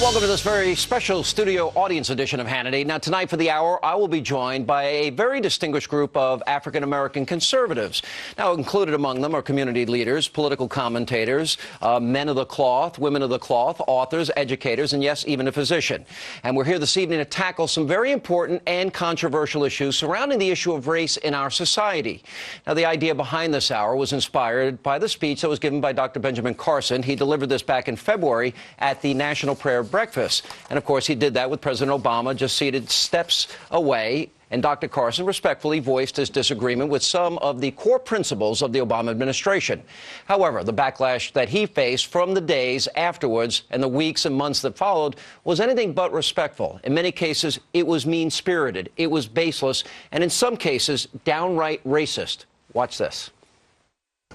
Welcome to this very special studio audience edition of Hannity. Now, tonight for the hour, I will be joined by a very distinguished group of African-American conservatives. Now, included among them are community leaders, political commentators, men of the cloth, women of the cloth, authors, educators, and yes, even a physician. And we're here this evening to tackle some very important and controversial issues surrounding the issue of race in our society. Now, the idea behind this hour was inspired by the speech that was given by Dr. Benjamin Carson. He delivered this back in February at the National Prayer Breakfast. And of course, he did that with President Obama just seated steps away. And Dr. Carson respectfully voiced his disagreement with some of the core principles of the Obama administration. However, the backlash that he faced from the days afterwards and the weeks and months that followed was anything but respectful. In many cases, it was mean-spirited, it was baseless, and in some cases, downright racist. Watch this.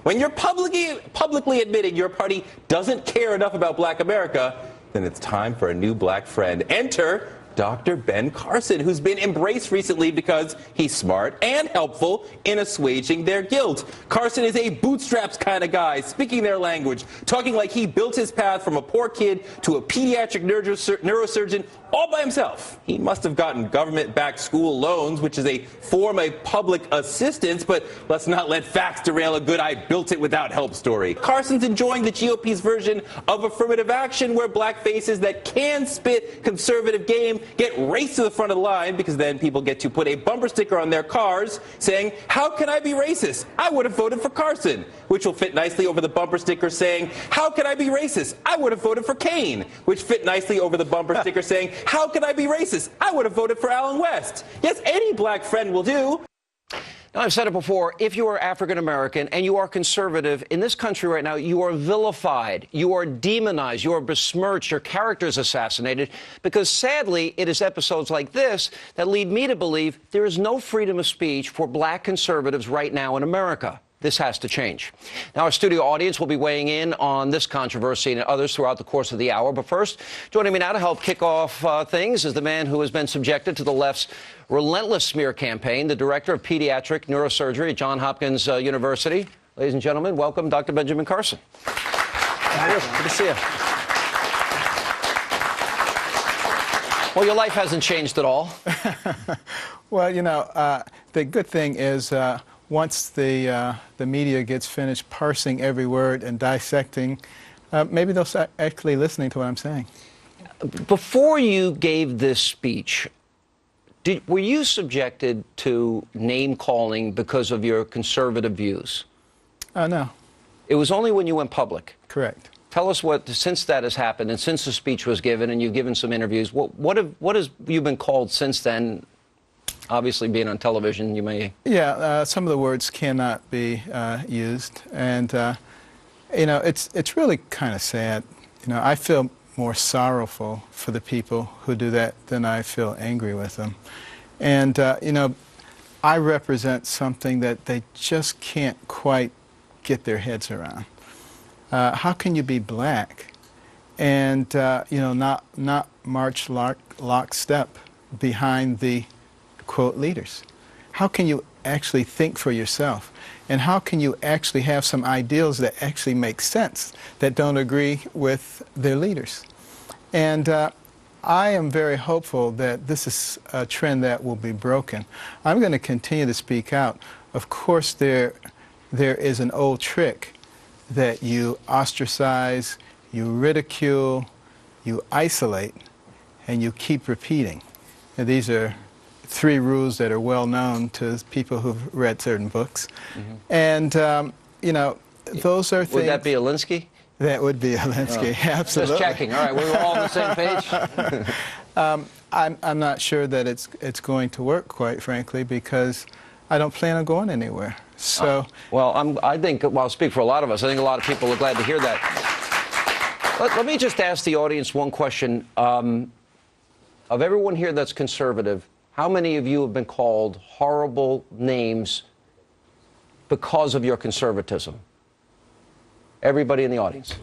When you're publicly admitting your party doesn't care enough about Black America, then it's time for a new black friend. Enter Dr. Ben Carson, who's been embraced recently because he's smart and helpful in assuaging their guilt. Carson is a bootstraps kind of guy, speaking their language, talking like he built his path from a poor kid to a pediatric neurosurgeon all by himself. He must have gotten government-backed school loans, which is a form of public assistance, but let's not let facts derail a good I built it without help story. Carson's enjoying the GOP's version of affirmative action, where black faces that can spit conservative game get raced to the front of the line, because then people get to put a bumper sticker on their cars saying, "How can I be racist? I would have voted for Carson," which will fit nicely over the bumper sticker saying, "How can I be racist? I would have voted for Kane," which fit nicely over the bumper sticker saying, "How can I be racist? I would have voted for Alan West." Yes, any black friend will do. Now, I've said it before, if you are African-American and you are conservative, in this country right now, you are vilified, you are demonized, you are besmirched, your character is assassinated, because sadly, it is episodes like this that lead me to believe there is no freedom of speech for black conservatives right now in America. This has to change. Now, our studio audience will be weighing in on this controversy and others throughout the course of the hour. But first, joining me now to help kick off things is the man who has been subjected to the left's relentless smear campaign, the director of pediatric neurosurgery at Johns Hopkins University. Ladies and gentlemen, welcome Dr. Benjamin Carson. Good to see you. Well, your life hasn't changed at all. Well, you know, the good thing is once the media gets finished parsing every word and dissecting, maybe they'll start actually listening to what I'm saying. Before you gave this speech, were you subjected to name-calling because of your conservative views? No. It was only when you went public? Correct. Tell us what, since that has happened and since the speech was given and you've given some interviews, what has you been called since then? Obviously, being on television, you may... Yeah, some of the words cannot be used. And, you know, it's really kind of sad. You know, I feel more sorrowful for the people who do that than I feel angry with them. And, you know, I represent something that they just can't quite get their heads around. How can you be black and, you know, not march lockstep behind the quote leaders? How can you actually think for yourself? And how can you actually have some ideals that actually make sense, that don't agree with their leaders? And I am very hopeful that this is a trend that will be broken. I'm going to continue to speak out. Of course, there is an old trick that you ostracize, you ridicule, you isolate, and you keep repeating. And these are three rules that are well known to people who've read certain books. Mm-hmm. And, you know, those are things... Would that be Alinsky? That would be Alinsky, absolutely. Just checking. All right, we're all on the same page? I'm not sure that it's going to work, quite frankly, because I don't plan on going anywhere. So... well, I think, well, I'll speak for a lot of us. I think a lot of people are glad to hear that. Let me just ask the audience one question. Of everyone here that's conservative, how many of you have been called horrible names because of your conservatism? Everybody in the audience.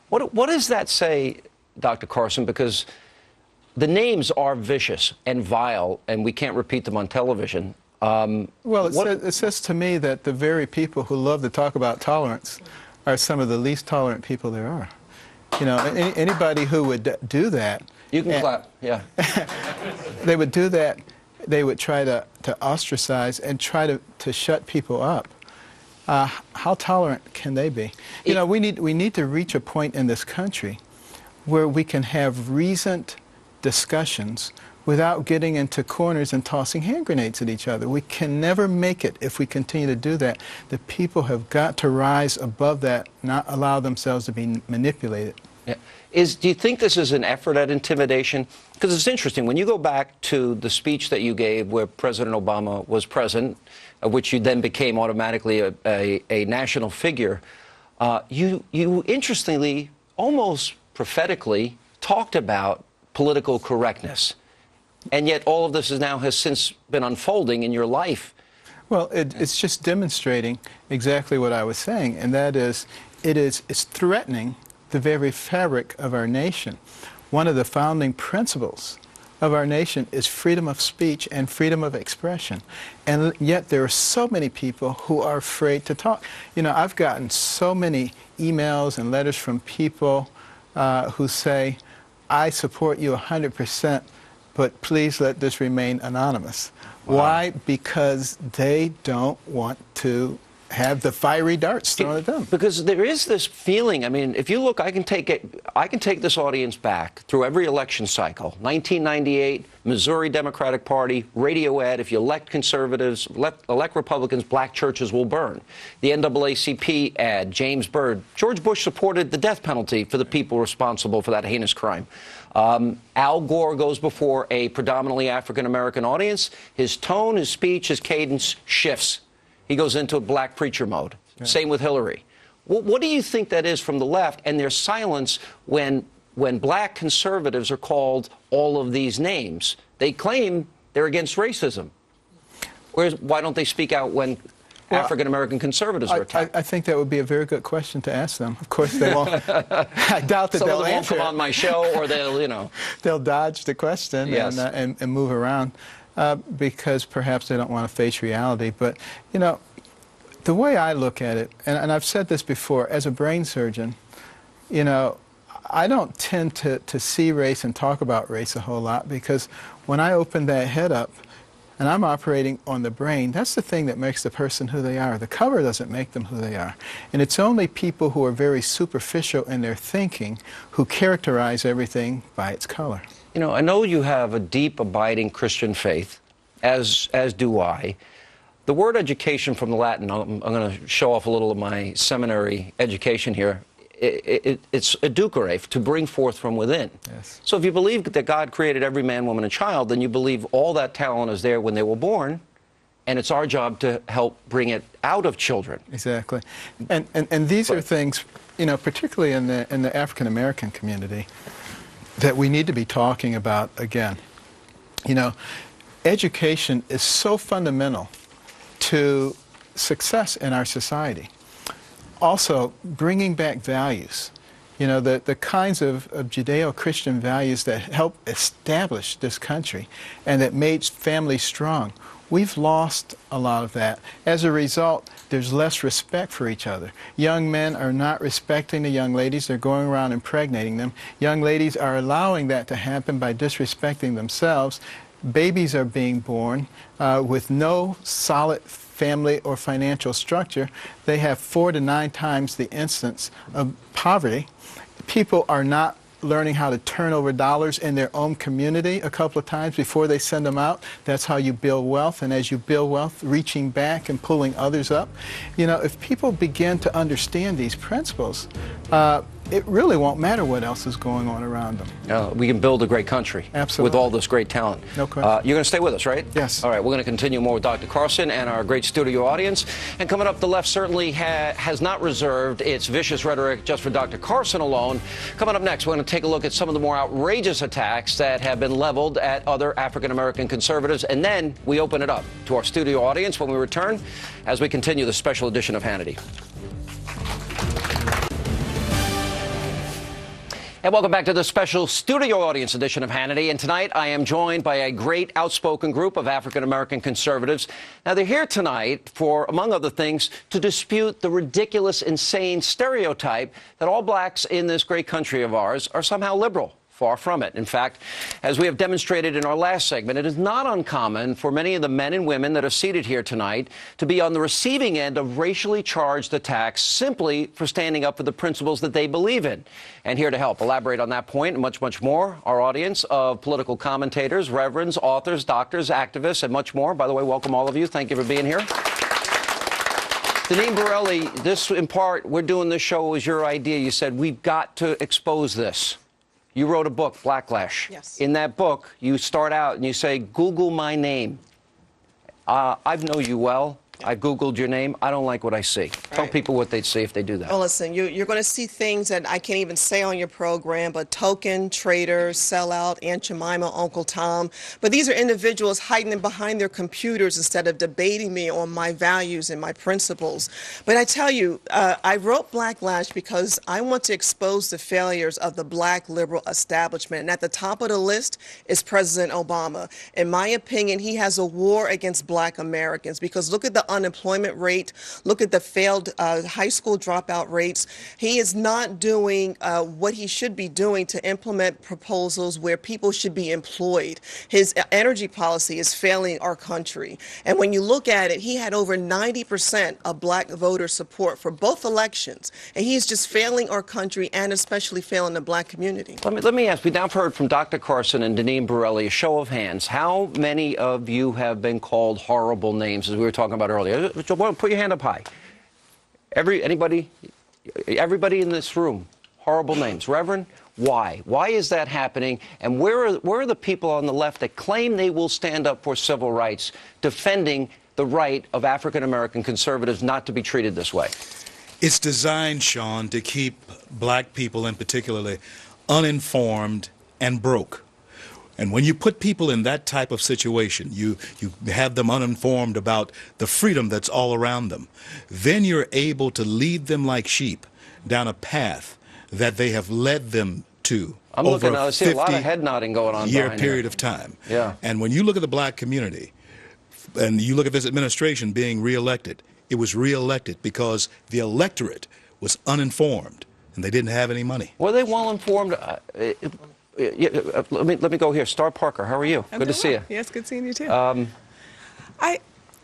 What does that say, Dr. Carson? Because the names are vicious and vile, and we can't repeat them on television. Well, it says to me that the very people who love to talk about tolerance are some of the least tolerant people there are. You know, anybody who would do that. You can clap, yeah. They would do that. They would try to ostracize and try to shut people up. How tolerant can they be? You know, we need to reach a point in this country where we can have reasoned discussions without getting into corners and tossing hand grenades at each other. We can never make it if we continue to do that. The people have got to rise above that, not allow themselves to be manipulated. Yeah. Do you think this is an effort at intimidation? Because it's interesting. When you go back to the speech that you gave where President Obama was present, which you then became automatically a national figure, you interestingly, almost prophetically, talked about political correctness. And yet all of this has since been unfolding in your life. Well, it's just demonstrating exactly what I was saying, and that is, it's threatening the very fabric of our nation. One of the founding principles of our nation is freedom of speech and freedom of expression. And yet there are so many people who are afraid to talk. You know, I've gotten so many emails and letters from people who say, I support you 100%, but please let this remain anonymous. Wow. Why? Because they don't want to have the fiery darts thrown at them. Because there is this feeling. I mean, if you look, I can take this audience back through every election cycle. 1998, Missouri Democratic Party, radio ad, if you elect conservatives, elect Republicans, black churches will burn. The NAACP ad, James Byrd. George Bush supported the death penalty for the people responsible for that heinous crime. Al Gore goes before a predominantly African-American audience. His tone, his speech, his cadence shifts. He goes into a black preacher mode. Yeah. Same with Hillary. What do you think that is from the left and their silence when black conservatives are called all of these names? They claim they're against racism. Why don't they speak out when African-American conservatives are attacked? I think that would be a very good question to ask them. Of course, they won't. I doubt that they'll answer. Some of them won't come on my show, or they'll, you know. They'll dodge the question. Yes. and move around because perhaps they don't want to face reality. But, you know, the way I look at it, and I've said this before, as a brain surgeon, you know, I don't tend to see race and talk about race a whole lot, because when I open that head up, and I'm operating on the brain, that's the thing that makes the person who they are. The cover doesn't make them who they are. And it's only people who are very superficial in their thinking who characterize everything by its color. You know, I know you have a deep, abiding Christian faith, as do I. The word education from the Latin, I'm going to show off a little of my seminary education here. It's educare, to bring forth from within. Yes. So if you believe that God created every man, woman, and child, then you believe all that talent is there when they were born, and it's our job to help bring it out of children. Exactly. And these are things, you know, particularly in the African-American community, that we need to be talking about again. You know, education is so fundamental to success in our society. Also, bringing back values, you know, the kinds of Judeo-Christian values that help establish this country and that made families strong. We've lost a lot of that. As a result, there's less respect for each other. Young men are not respecting the young ladies. They're going around impregnating them. Young ladies are allowing that to happen by disrespecting themselves. Babies are being born with no solid family or financial structure. They have 4 to 9 times the incidence of poverty. People are not learning how to turn over dollars in their own community a couple of times before they send them out. That's how you build wealth, and as you build wealth, reaching back and pulling others up. You know, if people begin to understand these principles, it really won't matter what else is going on around them. We can build a great country. Absolutely. With all this great talent. No question. You're going to stay with us, right? Yes. All right, we're going to continue more with Dr. Carson and our great studio audience. And coming up, the left certainly has not reserved its vicious rhetoric just for Dr. Carson alone. Coming up next, we're going to take a look at some of the more outrageous attacks that have been leveled at other African-American conservatives. And then we open it up to our studio audience when we return as we continue the special edition of Hannity. And welcome back to the special studio audience edition of Hannity. And tonight I am joined by a great outspoken group of African-American conservatives. Now, they're here tonight for, among other things, to dispute the ridiculous, insane stereotype that all blacks in this great country of ours are somehow liberal. Far from it. In fact, as we have demonstrated in our last segment, it is not uncommon for many of the men and women that are seated here tonight to be on the receiving end of racially charged attacks simply for standing up for the principles that they believe in. And here to help elaborate on that point and much, much more, our audience of political commentators, reverends, authors, doctors, activists, and much more. By the way, welcome all of you. Thank you for being here. Deneen Borelli, this, in part, we're doing this show was your idea. You said, we've got to expose this. You wrote a book, Blacklash. Yes. In that book, you start out and you say, Google my name. I know you well. I Googled your name. I don't like what I see. Tell people what they'd see if they do that. Well, listen, you're going to see things that I can't even say on your program, but token, traitor, sellout, Aunt Jemima, Uncle Tom. But these are individuals hiding behind their computers instead of debating me on my values and my principles. But I tell you, I wrote Blacklash because I want to expose the failures of the black liberal establishment. And at the top of the list is President Obama. In my opinion, he has a war against black Americans because look at the unemployment rate. Look at the failed high school dropout rates. He is not doing what he should be doing to implement proposals where people should be employed. His energy policy is failing our country. And when you look at it, he had over 90% of black voter support for both elections. And he is just failing our country and especially failing the black community. Let me ask, we've now heard from Dr. Carson and Deneen Borelli, a show of hands. How many of you have been called horrible names, as we were talking about earlier? Put your hand up high. Everybody in this room, horrible names. Reverend, why? Why is that happening? And where are the people on the left that claim they will stand up for civil rights, defending the right of African-American conservatives not to be treated this way? It's designed, Sean, to keep black people in particularly uninformed and broke. And when you put people in that type of situation, you have them uninformed about the freedom that's all around them, then you're able to lead them like sheep down a path that they have led them to I'm over looking, I see a lot of head nodding going on. year period of time. Yeah. And when you look at the black community, and you look at this administration being reelected, it was reelected because the electorate was uninformed and they didn't have any money. Were they well informed? Let me go here. Star Parker, how are you? Good to see you. Yes, good seeing you too.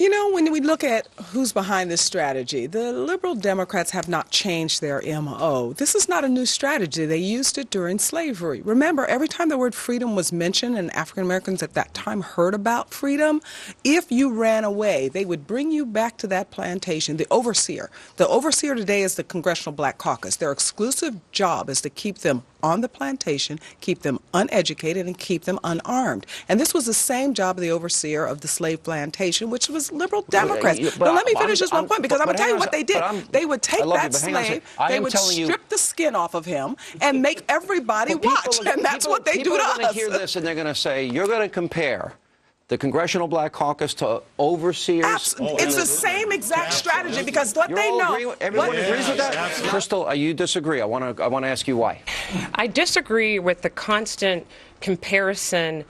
You know, when we look at who's behind this strategy, the liberal Democrats have not changed their MO. This is not a new strategy. They used it during slavery. Remember, every time the word freedom was mentioned and African Americans at that time heard about freedom, if you ran away, they would bring you back to that plantation, the overseer. The overseer today is the Congressional Black Caucus. Their exclusive job is to keep them on the plantation, keep them uneducated, and keep them unarmed. And this was the same job of the overseer of the slave plantation, which was liberal Democrats. But let me finish this one point, because I'm going to tell you what they did. They would take that slave, they would strip the skin off of him, and make everybody watch. And that's what they do to us. People are going to hear this, and they're going to say, you're going to compare the Congressional Black Caucus to overseers? It's the same exact strategy, because what they know. Everyone agrees with that? Crystal, you disagree. I want to ask you why. I disagree with the constant comparison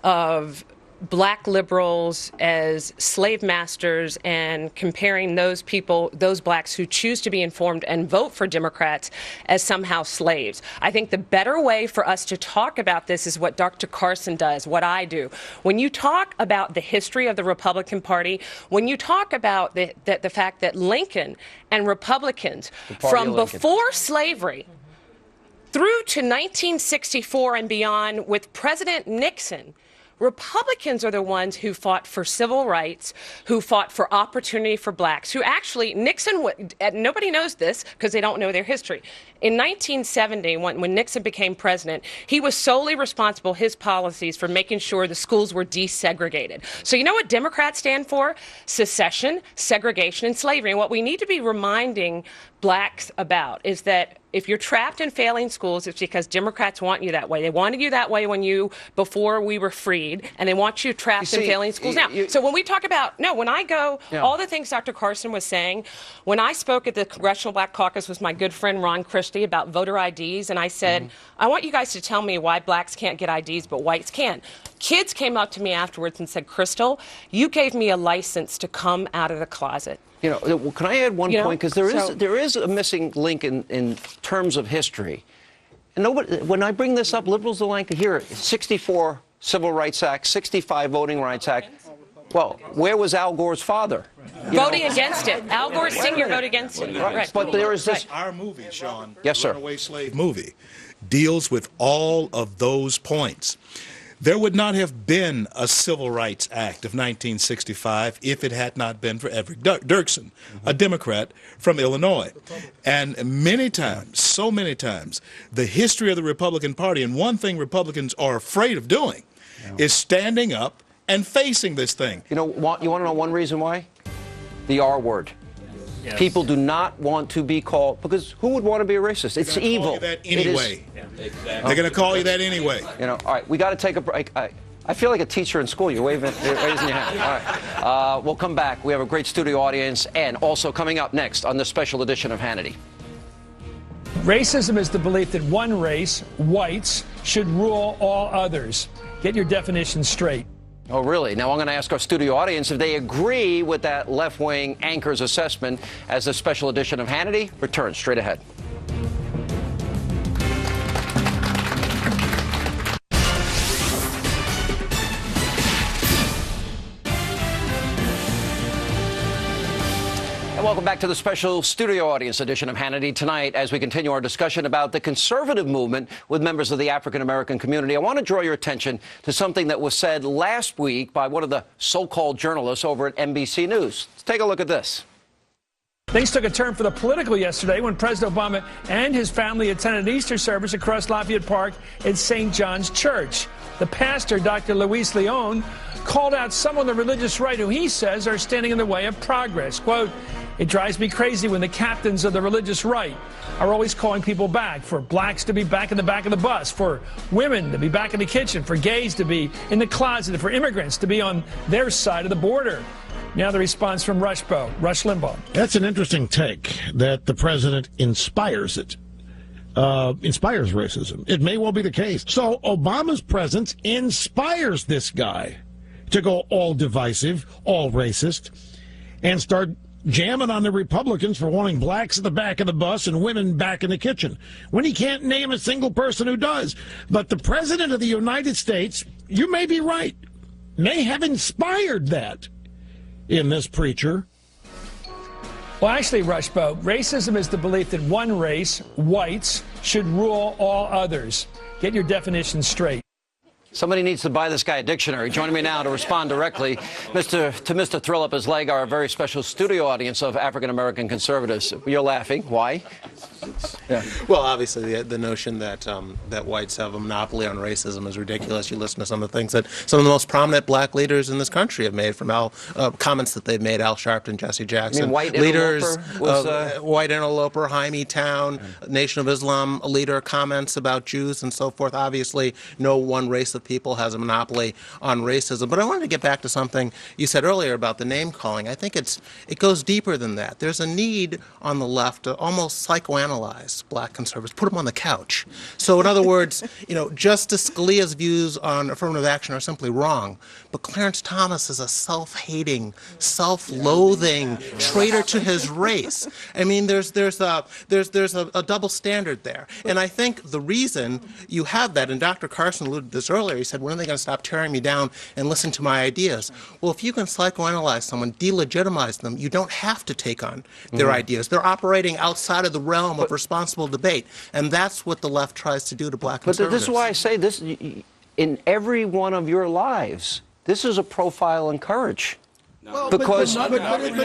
of black liberals as slave masters and comparing those people, those blacks who choose to be informed and vote for Democrats, as somehow slaves. I think the better way for us to talk about this is what Dr. Carson does, what I do. When you talk about the history of the Republican Party, when you talk about the fact that Lincoln and Republicans from before slavery through to 1964 and beyond with President Nixon, Republicans are the ones who fought for civil rights, who fought for opportunity for blacks, who actually, Nixon, nobody knows this because they don't know their history. In 1970, when Nixon became president, he was solely responsible, his policies, for making sure the schools were desegregated. So you know what Democrats stand for? Secession, segregation, and slavery. And what we need to be reminding blacks about is that if you're trapped in failing schools, it's because Democrats want you that way. They wanted you that way before we were freed, and they want you trapped in failing schools now. So when we talk about, when I go, all the things Dr. Carson was saying, when I spoke at the Congressional Black Caucus with my good friend Ron Christian, University about voter IDs, and I said, I want you guys to tell me why blacks can't get IDs but whites can. Kids came up to me afterwards and said, Crystal, you gave me a license to come out of the closet. You know, can I add one point? Because there is a missing link in terms of history. And nobody, when I bring this up, liberals don't like to hear it. 64 Civil Rights Act, 65 Voting Rights Act. Well, where was Al Gore's father? Voting against it. Al Gore Sr. voted against it. Right. But there is this. Our movie, Sean, yes, sir. Runaway Slave movie, deals with all of those points. There would not have been a Civil Rights Act of 1965 if it had not been for Everett Dirksen, a Democrat from Illinois. And many times, so many times, the history of the Republican Party, and one thing Republicans are afraid of doing, is standing up and facing this thing. You want to know one reason why? The R word. Yes. People do not want to be called, because who would want to be a racist? It's evil. Call you that anyway. They're going to call you that anyway. All right, we got to take a break. I feel like a teacher in school. You're raising your hand. All right. We'll come back. We have a great studio audience, and also coming up next on this special edition of Hannity. Racism is the belief that one race, whites, should rule all others. Get your definition straight. Oh, really? Now I'm going to ask our studio audience if they agree with that left-wing anchor's assessment as a special edition of Hannity returns straight ahead. And welcome back to the special studio audience edition of Hannity tonight as we continue our discussion about the conservative movement with members of the African-American community. I want to draw your attention to something that was said last week by one of the so-called journalists over at NBC News. Let's take a look at this. Things took a turn for the political yesterday when President Obama and his family attended an Easter service across Lafayette Park at St. John's Church. The pastor, Dr. Luis Leon, called out some on the religious right who he says are standing in the way of progress. Quote, "It drives me crazy when the captains of the religious right are always calling people back, for blacks to be back in the back of the bus, for women to be back in the kitchen, for gays to be in the closet, and for immigrants to be on their side of the border." Now the response from Rush Limbaugh. That's an interesting take, that the president inspires it. Inspires racism. It may well be the case. So Obama's presence inspires this guy to go all divisive, all racist, and start jamming on the Republicans for wanting blacks at the back of the bus and women back in the kitchen, when he can't name a single person who does. But the president of the United States, you may be right, may have inspired that in this preacher. Well, actually, Rushbo, racism is the belief that one race, whites, should rule all others. Get your definition straight. Somebody needs to buy this guy a dictionary. Joining me now to respond directly, Mr. Thrill Up His Leg, our very special studio audience of African-American conservatives. You're laughing. Why? Yeah. Well, obviously, the notion that that whites have a monopoly on racism is ridiculous. You listen to some of the things that some of the most prominent black leaders in this country have made, from comments that they've made, Al Sharpton, Jesse Jackson. I mean, White leaders, Interloper was, White Interloper, Jaime Town, Nation of Islam leader, comments about Jews and so forth. Obviously, no one race of people has a monopoly on racism. But I wanted to get back to something you said earlier about the name calling. I think it goes deeper than that. There's a need on the left to almost psychoanalyze black conservatives, put them on the couch. So in other words, Justice Scalia's views on affirmative action are simply wrong, but Clarence Thomas is a self-hating, self-loathing traitor to his race. I mean, there's a double standard there. And I think the reason you have that, and Dr. Carson alluded to this earlier, he said, when are they going to stop tearing me down and listen to my ideas? Well, if you can psychoanalyze someone, delegitimize them, you don't have to take on their ideas. They're operating outside of the realm of responsible debate, and that's what the left tries to do to black conservatives. But this is why I say this, in every one of your lives, this is a profile in courage. Well, because but then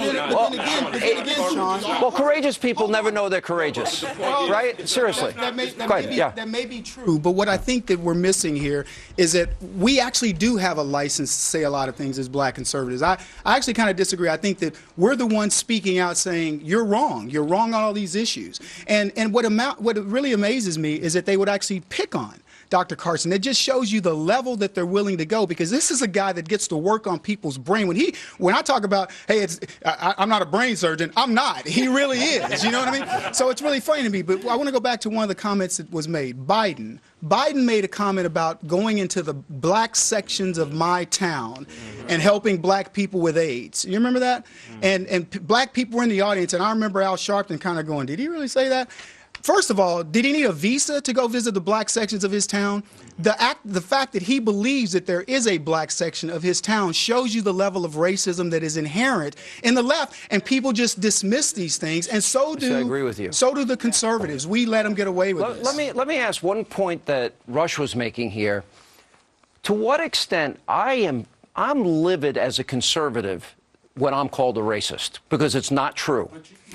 again, Sean. Well, courageous people never know they're courageous, right? Seriously. That may be true, but what I think that we're missing here is that we actually do have a license to say a lot of things as black conservatives. I actually kind of disagree. I think that we're the ones speaking out saying, you're wrong on all these issues. And what really amazes me is that they would actually pick on Dr. Carson. It just shows you the level that they're willing to go, because this is a guy that gets to work on people's brain. When I talk about, hey, I'm not a brain surgeon, I'm not. He really is. You know what I mean? So it's really funny to me. But I want to go back to one of the comments that was made. Biden made a comment about going into the black sections of my town and helping black people with AIDS. You remember that? And black people were in the audience, and I remember Al Sharpton kind of going, did he really say that? First of all, did he need a visa to go visit the black sections of his town? The fact that he believes that there is a black section of his town shows you the level of racism that is inherent in the left, and people just dismiss these things, and so do, I agree with you. So do the conservatives. We let them get away with this. Let me ask one point that Rush was making here. To what extent I'm livid as a conservative when I'm called a racist, because it's not true.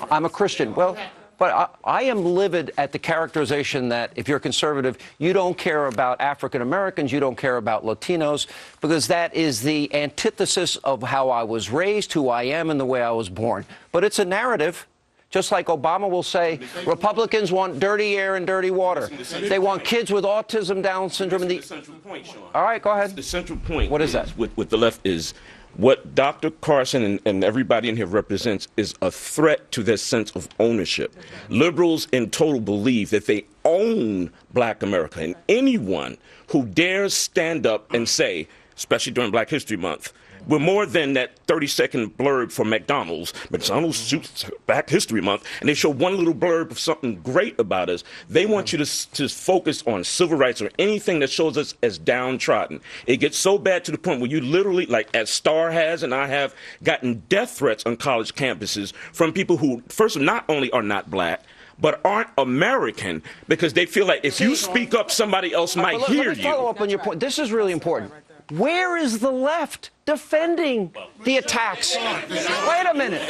I'm a Christian. Well, but I am livid at the characterization that if you're conservative, you don't care about African Americans, you don't care about Latinos, because that is the antithesis of how I was raised, who I am, and the way I was born. But it's a narrative. Just like Obama will say, Republicans want dirty air and dirty water. They want kids with autism, Down syndrome. The central point, Sean. All right, go ahead. The central point. What is that? With the left is what Dr. Carson and everybody in here represents is a threat to their sense of ownership. Liberals in total believe that they own black America, and anyone who dares stand up and say, especially during Black History Month, we're more than that 30-second blurb for McDonald's. McDonald's shoots Black History Month, and they show one little blurb of something great about us. They want you to focus on civil rights or anything that shows us as downtrodden. It gets so bad to the point where you literally, like as Starr has and I have, gotten death threats on college campuses from people who, first, not only are not black, but aren't American, because they feel like if you speak up, somebody else might hear you. Let me follow up on your point. This is really important. Where is the left defending the attacks? Wait a minute.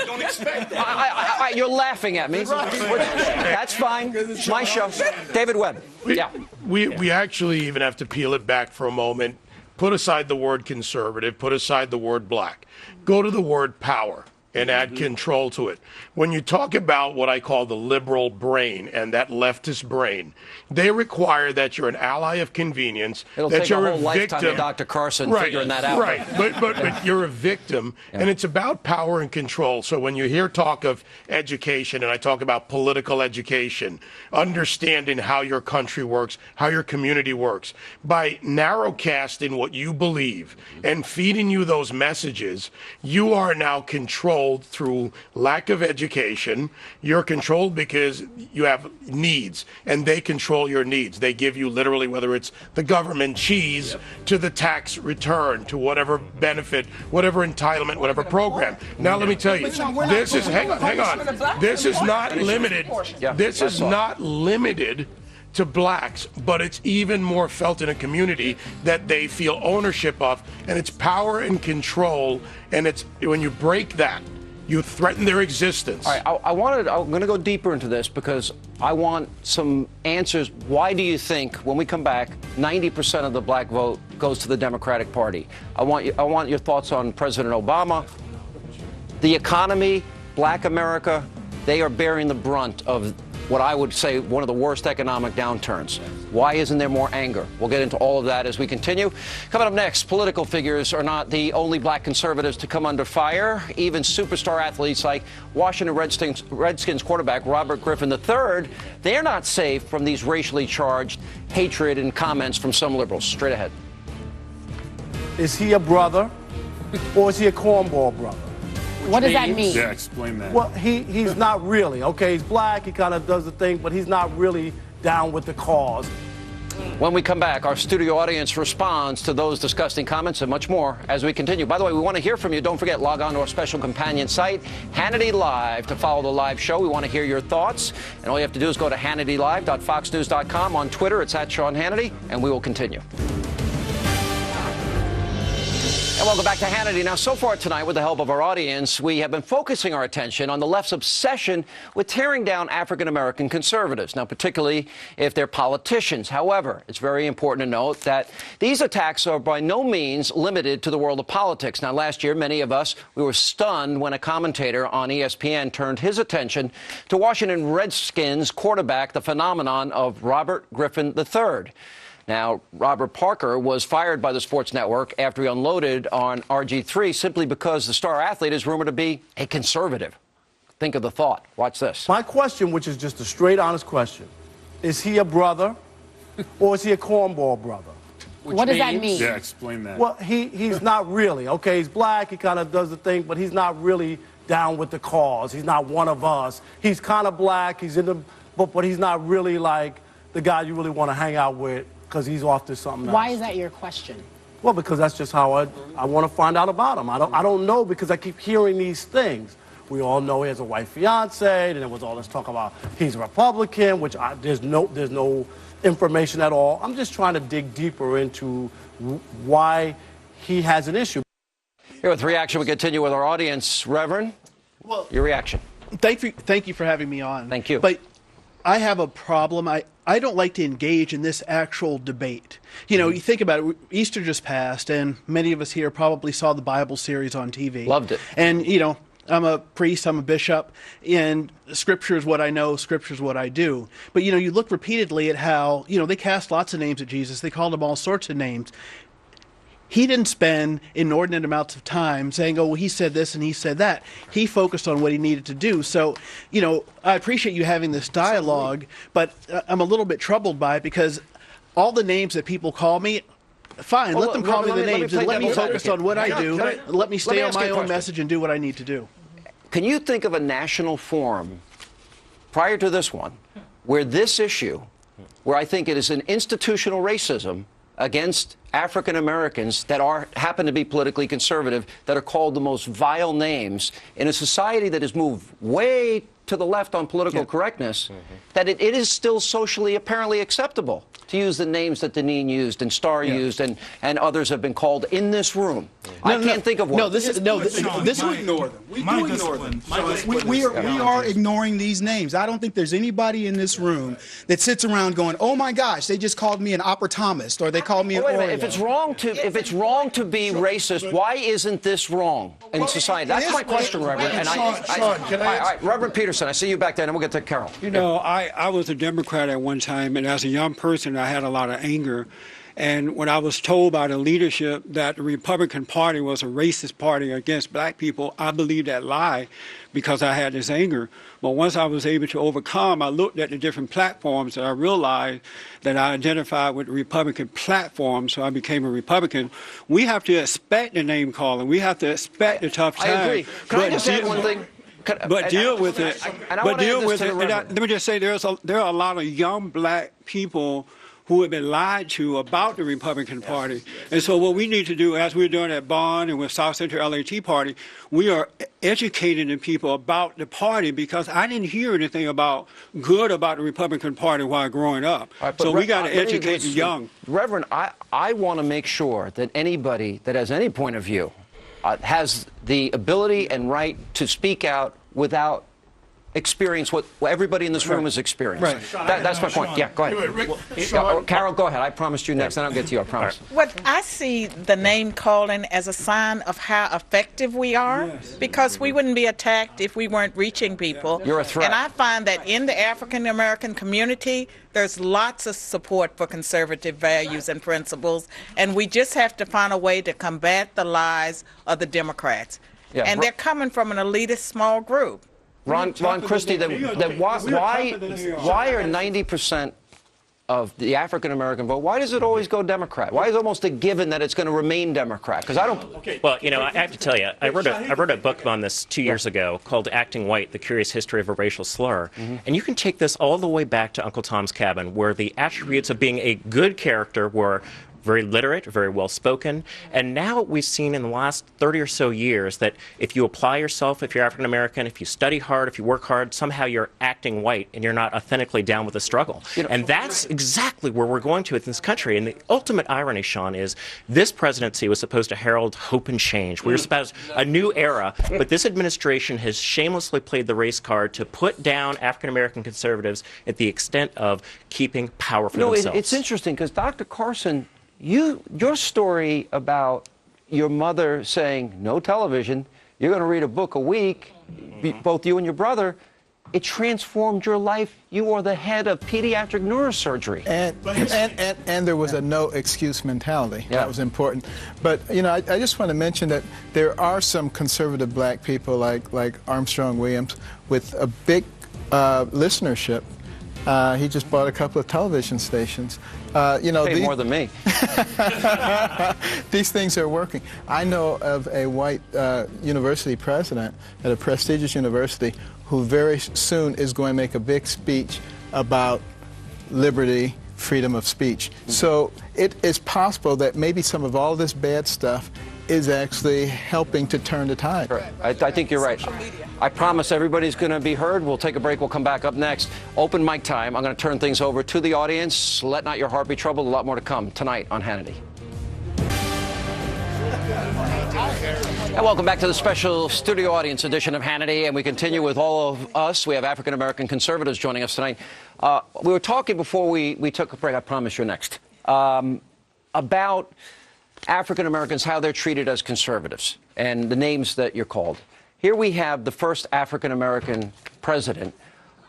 You're laughing at me. That's fine. It's my show. David Webb. Yeah. We actually even have to peel it back for a moment. Put aside the word conservative. Put aside the word black. Go to the word power and add control to it. When you talk about what I call the liberal brain and that leftist brain, they require that you're an ally of convenience, It'll that take you're a whole lifetime victim. of Dr. Carson figuring that out. Right, but you're a victim, and it's about power and control. So when you hear talk of education, and I talk about political education, understanding how your country works, how your community works, by narrowcasting what you believe and feeding you those messages, you are now controlled through lack of education. You're controlled because you have needs, and they control your needs. They give you literally, whether it's the government cheese to the tax return to whatever benefit, whatever entitlement, whatever program. Now let me tell you, this is, hang on, this is not limited. This is not limited to blacks, but it's even more felt in a community that they feel ownership of, and it's power and control, and it's when you break that, you threaten their existence. All right, I'm going to go deeper into this because I want some answers. Why do you think, when we come back, 90% of the black vote goes to the Democratic Party? I want your thoughts on President Obama, the economy, black America. They are bearing the brunt of what I would say one of the worst economic downturns. Why isn't there more anger? We'll get into all of that as we continue. Coming up next, political figures are not the only black conservatives to come under fire. Even superstar athletes like Washington Redskins quarterback Robert Griffin III, they're not safe from these racially charged hatred and comments from some liberals. Straight ahead. Is he a brother or is he a cornball brother? What does that mean? Yeah, explain that. Well, he's not really, okay? He's black, he kind of does the thing, but he's not really down with the cause. When we come back, our studio audience responds to those disgusting comments and much more as we continue. By the way, we want to hear from you. Don't forget, log on to our special companion site, Hannity Live, to follow the live show. We want to hear your thoughts. And all you have to do is go to HannityLive.foxnews.com. On Twitter, it's @Sean Hannity, and we will continue. And welcome back to Hannity. Now, so far tonight, with the help of our audience, we have been focusing our attention on the left's obsession with tearing down African-American conservatives, now particularly if they're politicians. However, it's very important to note that these attacks are by no means limited to the world of politics. Now, last year, many of us, we were stunned when a commentator on ESPN turned his attention to Washington Redskins quarterback, the phenomenon of Robert Griffin III. Now, Robert Parker was fired by the Sports Network after he unloaded on RG3 simply because the star athlete is rumored to be a conservative. Think of the thought. Watch this. My question, which is just a straight, honest question, is he a brother or is he a cornball brother? What does that mean? Yeah, explain that. Well, he's not really. Okay, he's black, he kind of does the thing, but he's not really down with the cause. He's not one of us. He's kind of black, he's in the, but he's not really like the guy you really want to hang out with because he's off to something else. Why is that your question? Well, because that's just how I want to find out about him. I don't know because I keep hearing these things. We all know he has a white fiance, and there was all this talk about he's a Republican, which there's no information at all. I'm just trying to dig deeper into why he has an issue. Here with reaction, we continue with our audience. Reverend, your reaction. Thank you for having me on. Thank you. But I have a problem. I don't like to engage in this actual debate. You know, you think about it, Easter just passed, and many of us here probably saw the Bible series on TV. Loved it. And, you know, I'm a priest, I'm a bishop, and Scripture is what I know, Scripture is what I do. But, you know, you look repeatedly at how, you know, they cast lots of names at Jesus. They called him all sorts of names. He didn't spend inordinate amounts of time saying, oh, well, he said this and he said that. He focused on what he needed to do. So, you know, I appreciate you having this dialogue, but I'm a little bit troubled by it because all the names that people call me, fine, let them call me the names and let me focus on what I do. Let me stay on my own message and do what I need to do. Can you think of a national forum prior to this one where this issue, where I think it is an institutional racism against African Americans that happen to be politically conservative, that are called the most vile names in a society that has moved way to the left on political correctness, that it is still socially apparently acceptable to use the names that Deneen used and Starr used and others have been called in this room. I can't think of one. We do ignore them. We do ignore them. We are ignoring these names. I don't think there's anybody in this room that sits around going, "Oh my gosh, they just called me an opportunist," or they called me an Oreo. If it's wrong to be racist, why isn't this wrong in society? That's my question, Reverend. And Reverend Peterson, I see you back there, and we'll get to Carol. You know, I was a Democrat at one time, and as a young person, I had a lot of anger. And when I was told by the leadership that the Republican Party was a racist party against black people, I believed that lie because I had this anger. But once I was able to overcome, I looked at the different platforms and I realized that I identified with the Republican platform, so I became a Republican. We have to expect the name calling. We have to expect the tough times. I agree. Can I just add one thing? But deal with it. But deal with it. Let me just say, there are a lot of young black people who have been lied to about the Republican Party. And so what we need to do, as we're doing at Bond and with South Central LAT Party, we are educating the people about the party because I didn't hear anything good about the Republican Party while growing up. So we got to educate the young. Reverend, I want to make sure that anybody that has any point of view has the ability and right to speak out without experience what everybody in this room has experienced. Right. That's my point. Yeah, go ahead. Carol, go ahead. I promised you next, then I'll get to you, I promise. What I see the name calling as a sign of how effective we are, because we wouldn't be attacked if we weren't reaching people. You're a threat. And I find that in the African American community, there's lots of support for conservative values and principles, and we just have to find a way to combat the lies of the Democrats. And they're coming from an elitist small group. Ron Christie, why are 90% of the African American vote, why does it always go Democrat? Why is it almost a given that it's going to remain Democrat? Because I don't. Well, you know, I have to tell you, I wrote a book on this 2 years ago called Acting White: The Curious History of a Racial Slur. And you can take this all the way back to Uncle Tom's Cabin, where the attributes of being a good character were very literate, very well-spoken. And now we've seen in the last 30 or so years that if you apply yourself, if you're African American, if you study hard, if you work hard, somehow you're acting white and you're not authentically down with the struggle. And that's exactly where we're going to in this country. And the ultimate irony, Sean, is this presidency was supposed to herald hope and change. We were supposed a new era, but this administration has shamelessly played the race card to put down African American conservatives at the extent of keeping power for themselves. It's interesting because Dr. Carson, your story about your mother saying no television, you're going to read a book a week, both you and your brother, It transformed your life. You are the head of pediatric neurosurgery. And there was a no excuse mentality. Yeah. That was important. But, you know, I just want to mention that there are some conservative black people like Armstrong Williams with a big listenership. He just bought a couple of television stations. You know, Pay more than me. These things are working. I know of a white university president at a prestigious university who very soon is going to make a big speech about liberty, freedom of speech. So it is possible that maybe some of all this bad stuff is actually helping to turn the tide. I think you're right. I promise everybody's going to be heard. We'll take a break. We'll come back up next. Open mic time. I'm going to turn things over to the audience. Let not your heart be troubled. A lot more to come tonight on Hannity. And welcome back to the special studio audience edition of Hannity. And we continue with all of us. We have African-American conservatives joining us tonight. We were talking before we took a break. I promise you're next. About African-Americans, how they're treated as conservatives, and the names that you're called. Here we have the first African-American president.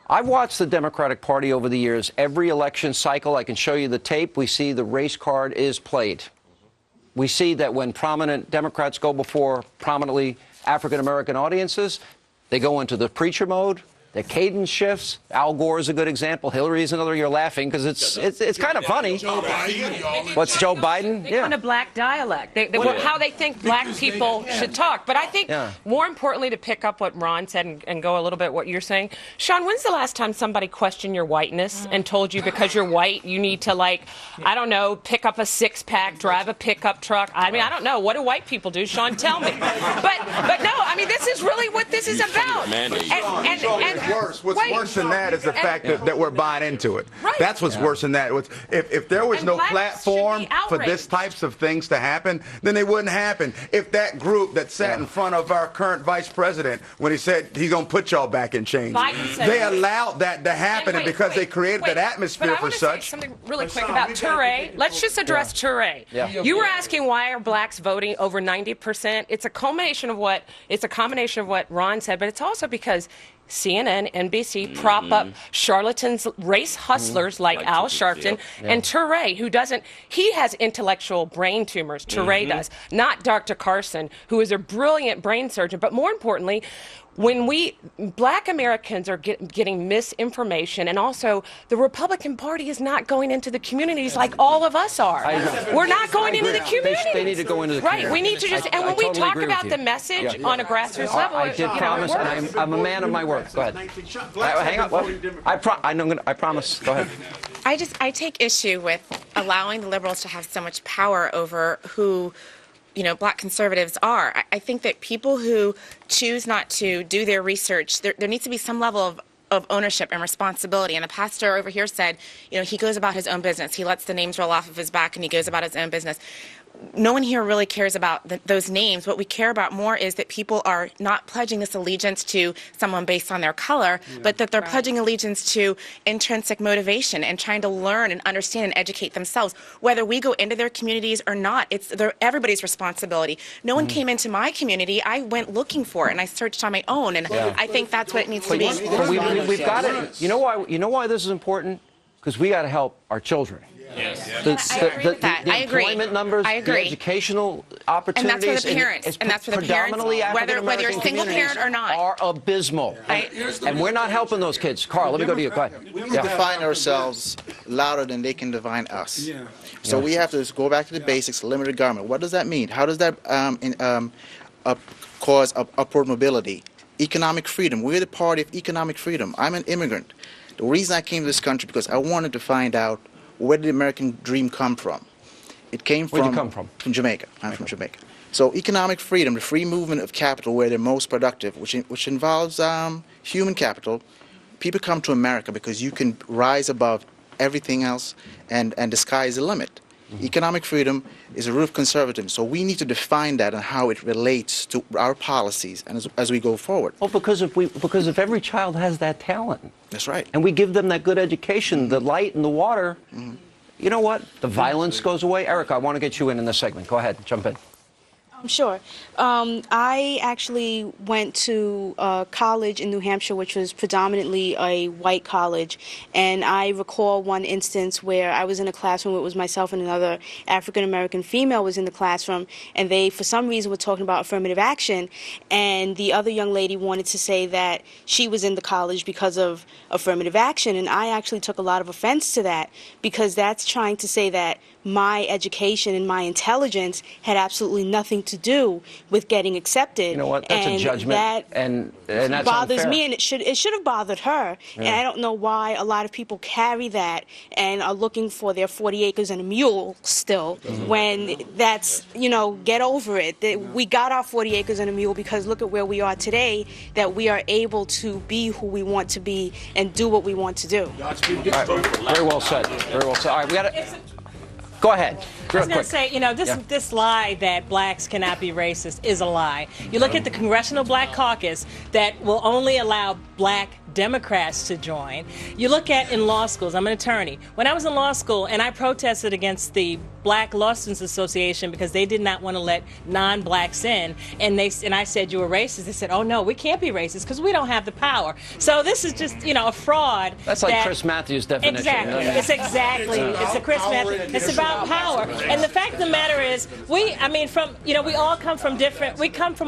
I've watched the Democratic Party over the years. Every election cycle, I can show you the tape, we see the race card is played. We see that when prominent Democrats go before prominently African-American audiences, they go into the preacher mode. The cadence shifts. Al Gore is a good example. Hillary's another. You're laughing because it's kind of funny. Joe Biden. What's Joe Biden? They want a black dialect. How they think black people should talk. But I think more importantly, to pick up what Ron said and go a little bit what you're saying, Sean, when's the last time somebody questioned your whiteness and told you because you're white you need to, like, I don't know, pick up a six-pack, drive a pickup truck? I mean, I don't know. What do white people do? Sean, tell me. But no, I mean, this is really what this is about. What's worse than that is the fact that we're buying into it. Right. That's what's worse than that. If there was no platform for this types of things to happen, then they wouldn't happen. If that group that sat in front of our current vice president when he said he's going to put y'all back in chains, they allowed that to happen, and because they created that atmosphere for such. Something really quick about Touré. Let's just address Touré. You were asking why are blacks voting over 90%. It's a combination of what Ron said, but it's also because CNN, NBC prop up charlatans, race hustlers like Al Sharpton and Touré, he has intellectual brain tumors. Touré does, not Dr. Carson, who is a brilliant brain surgeon. But more importantly, when black Americans are getting misinformation, and also the Republican Party is not going into the communities like all of us are. We're not going into the communities. They need to go into the communities. Right, we need to just, and when we talk about the message on a grassroots level, I did promise, and I'm a man of my word. Go ahead. Hang on. Well, I promise. Go ahead. I take issue with allowing the liberals to have so much power over who black conservatives are. I think that people who choose not to do their research, there needs to be some level of ownership and responsibility. And the pastor over here said, he goes about his own business. He lets the names roll off of his back and he goes about his own business. No one here really cares about those names. What we care about more is that people are not pledging this allegiance to someone based on their color, but that they're pledging allegiance to intrinsic motivation and trying to learn and understand and educate themselves. Whether we go into their communities or not, it's everybody's responsibility. No one came into my community. I went looking for it, and I searched on my own, and I think that's what it needs to be. But we've got it. You know why this is important? Because we got to help our children. Yes. The employment numbers, the educational opportunities, and that's for the parents, whether you're a single parent or not, are abysmal. And we're not helping those kids. Carl, let me go to you. Go ahead. We define ourselves louder than they can define us. So we have to go back to the basics. Limited government. What does that mean? How does that cause upward mobility? Economic freedom. We're the party of economic freedom. I'm an immigrant. The reason I came to this country because I wanted to find out where did the American dream come from? It came from... Where'd you come from? From Jamaica. I'm from Jamaica. So economic freedom, the free movement of capital where they're most productive, which involves human capital. People come to America because you can rise above everything else and the sky is the limit. Economic freedom is a root of conservatism. So we need to define that and how it relates to our policies and as we go forward. Well, because if every child has that talent. That's right. And we give them that good education, the light and the water, you know what? The violence goes away. Erica, I want to get you in this segment. Go ahead. Jump in. Sure. I actually went to college in New Hampshire, which was predominantly a white college, and I recall one instance where I was in a classroom. It was myself and another African-American female was in the classroom, and they, for some reason, were talking about affirmative action, and the other young lady wanted to say that she was in the college because of affirmative action, and I actually took a lot of offense to that, because that's trying to say that my education and my intelligence had absolutely nothing to do with getting accepted. You know what? That's and a judgment, and that's bothers unfair. me, and it should have bothered her. Yeah. And I don't know why a lot of people carry that and are looking for their 40 acres and a mule still, when that's, you know, get over it. We got our 40 acres and a mule because look at where we are today, that we are able to be who we want to be and do what we want to do. All right. Very well said. Very well said. All right, we got to. Go ahead. I was going to say, you know, this lie that blacks cannot be racist is a lie. You look at the Congressional Black Caucus that will only allow black Democrats to join. You look at in law schools, I'm an attorney. When I was in law school and I protested against the Black Law Students Association because they did not want to let non-blacks in, and I said, you were racist. They said, oh no, we can't be racist because we don't have the power. So this is just, you know, a fraud. That's like Chris Matthews' definition. Exactly. It's it's a Chris Matthews. It's about power. And the fact of the matter is, we all come from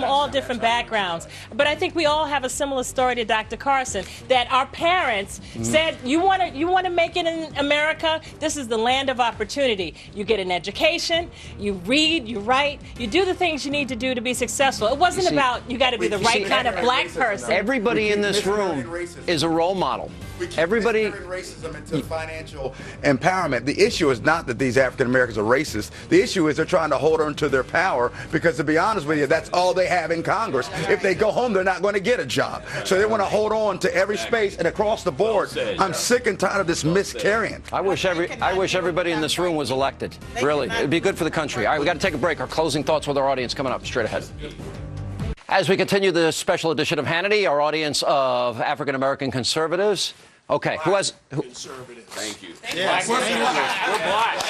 all different backgrounds. But I think we all have a similar story to Dr. Carson, that our parents said, you want to make it in America? This is the land of opportunity. You get an education, you read, you write, you do the things you need to do to be successful. It wasn't about you got to be the right kind of black person. Everybody in this room is a role model. Everybody racism into financial empowerment. The issue is not that these African Americans are racist. The issue is they're trying to hold on to their power because, to be honest with you, that's all they have in Congress. If they go home, they're not going to get a job. So they want to hold on to every space and across the board. I'm sick and tired of this miscarrying. I wish everybody in this room was elected. Really, it'd be good for the country. All right, we got to take a break. Our closing thoughts with our audience coming up straight ahead. As we continue this special edition of Hannity, our audience of African American conservatives. Okay, who has conservative? Thank you. Yes. We're black.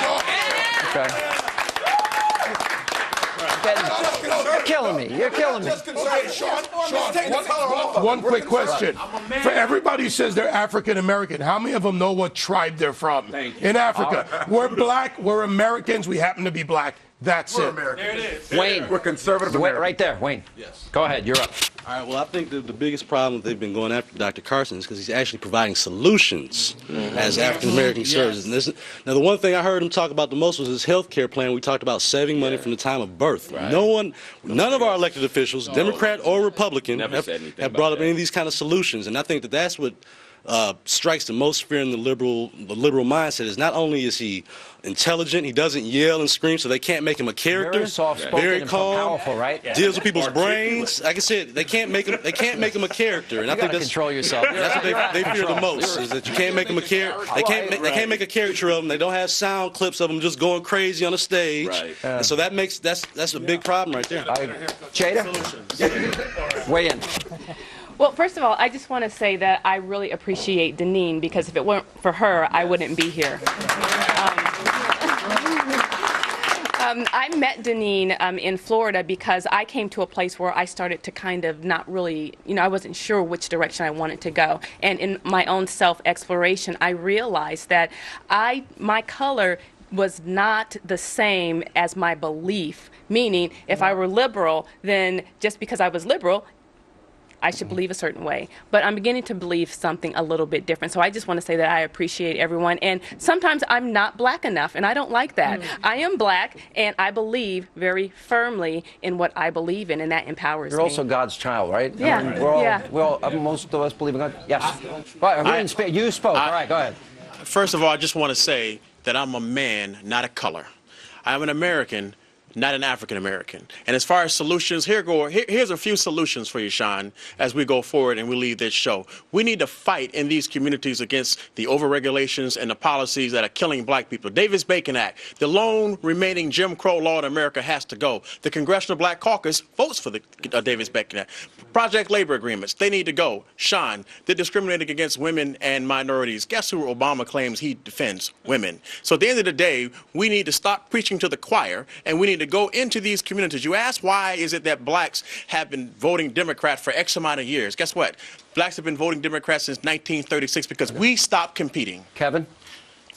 You're killing me. You're killing me. One quick question. For everybody who says they're African American, how many of them know what tribe they're from? In Africa. We're black, we're Americans, we happen to be black. That's it. There it is. Wayne. We're conservative Wait, right there, Wayne. Yes. Go ahead, you're up. All right, well, I think the biggest problem they've been going after Dr. Carson is because he's actually providing solutions as African-American services. And now, the one thing I heard him talk about the most was his health care plan. We talked about saving money from the time of birth. Right. None of our elected officials, Democrat or Republican, have brought up any of these kind of solutions. And I think that's what strikes the most fear in the liberal mindset is not only is he intelligent, he doesn't yell and scream, so they can't make him a character. Very soft-spoken, very calm, and powerful, right? Deals with people's brains. Like I said, they can't make him a character, and I think that's control yourself. That's what they fear the most is that you can't make him a character. They can't make a caricature of him. They don't have sound clips of him just going crazy on the stage, and so that's a big problem right there. Jada, weigh in. Well, first of all, I just want to say that I really appreciate Deneen, because if it weren't for her, I wouldn't be here. I met Deneen in Florida because I came to a place where I started to kind of not really, I wasn't sure which direction I wanted to go. And in my own self-exploration, I realized that my color was not the same as my belief, meaning if I were liberal, then just because I was liberal, I should believe a certain way. But I'm beginning to believe something a little bit different. So I just want to say that I appreciate everyone. And sometimes I'm not black enough, and I don't like that. I am black, and I believe very firmly in what I believe in, and that empowers me. You're also God's child, right? Yeah. I mean, we're all most of us believe in God. Yes. You spoke. All right, go ahead. First of all, I just want to say that I'm a man, not a color. I'm an American, not an African American. And as far as solutions, here's a few solutions for you, Sean, as we go forward and we leave this show. We need to fight in these communities against the overregulations and the policies that are killing black people. Davis-Bacon Act, the lone remaining Jim Crow law in America, has to go. The Congressional Black Caucus votes for the Davis-Bacon Act. Project labor agreements, they need to go. Sean, they're discriminating against women and minorities. Guess who Obama claims he defends? Women. So at the end of the day, we need to stop preaching to the choir, and we need to to go into these communities. You ask why is it that blacks have been voting Democrat for X amount of years. Guess what? Blacks have been voting Democrat since 1936 because we stopped competing. Kevin?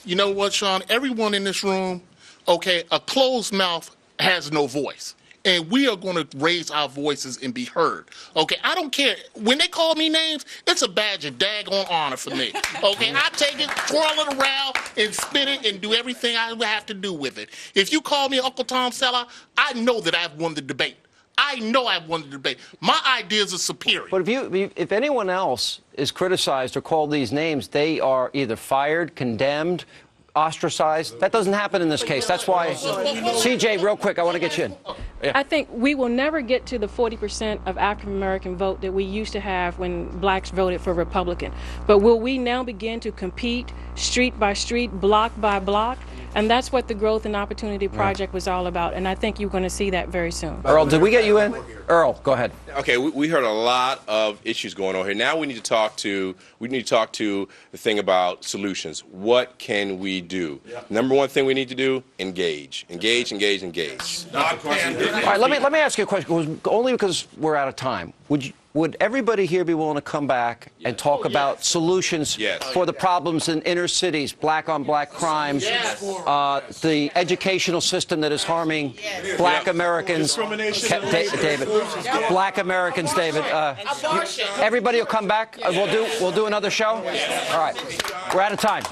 You know what, Sean? Everyone in this room, okay, a closed mouth has no voice. And we are going to raise our voices and be heard. Okay, I don't care. When they call me names, it's a badge of daggone honor for me. Okay, I take it, twirl it around, and spin it, and do everything I have to do with it. If you call me Uncle Tom Selleck, I know that I've won the debate. I know I've won the debate. My ideas are superior. But if anyone else is criticized or called these names, they are either fired, condemned, ostracized. That doesn't happen in this case. That's why, CJ, real quick, I want to get you in. Yeah. I think we will never get to the 40% of African American vote that we used to have when blacks voted for Republican. But will we now begin to compete street by street, block by block? And that's what the Growth and Opportunity Project was all about. And I think you're going to see that very soon. Earl, did we get you in? Earl, go ahead. Okay, we heard a lot of issues going on here. Now we need to talk to the thing about solutions. What can we do? Number one thing we need to do, engage. Engage. All right, let me ask you a question, only because we're out of time. Would everybody here be willing to come back and talk about solutions for the problems in inner cities, black-on-black crime, the educational system that is harming black Americans? David, black Americans, David. Everybody will come back. We'll do another show. All right, we're out of time.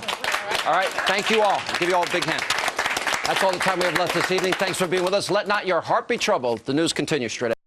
All right, thank you all. I'll give you all a big hand. That's all the time we have left this evening. Thanks for being with us. Let not your heart be troubled. The news continues straight ahead.